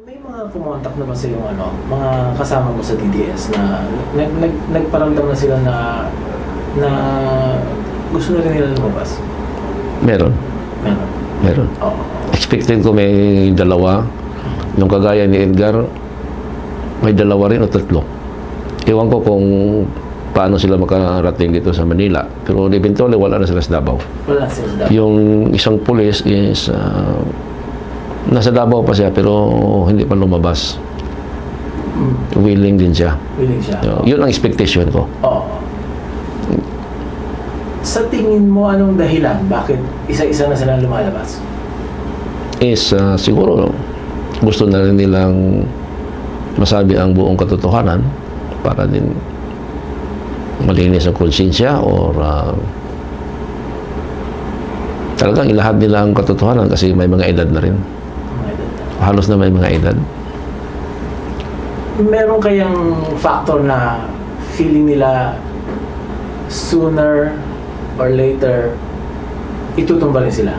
May mga kumontak na ba sa yung mga kasama mo sa DDS na nagparamdam na sila na gusto na rin nila lumabas? Meron. Meron? Oo. Expected ko may dalawa. Yung kagaya ni Edgar, may dalawa rin o tatlo. Ewan ko kung paano sila makarating dito sa Manila. Pero eventually, wala na sila sa Davao. Wala sila sa Davao. Yung isang pulis is nasa Davao pa siya pero hindi pa lumabas. Willing din siya. Willing siya. Yun ang expectation ko. Oo. Sa tingin mo, anong dahilan? Bakit isa-isa na silang lumalabas? Is siguro gusto na rin nilang masabi ang buong katotohanan para din malinis ang konsensya or talagang ilahad nila ang katotohanan kasi may mga edad na rin. Halos na may mga edad. Meron kayang factor na feeling nila sooner or later itutumbalin sila?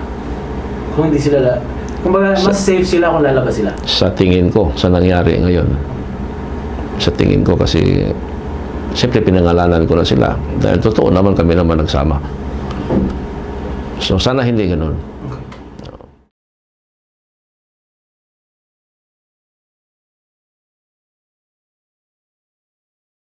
Kung hindi sila kumbaga, mas safe sila kung lalabas sila? Sa tingin ko, sa nangyari ngayon. Sa tingin ko kasi siyempre pinangalanan ko na sila. Dahil totoo naman kami naman nagsama. So sana hindi ganun.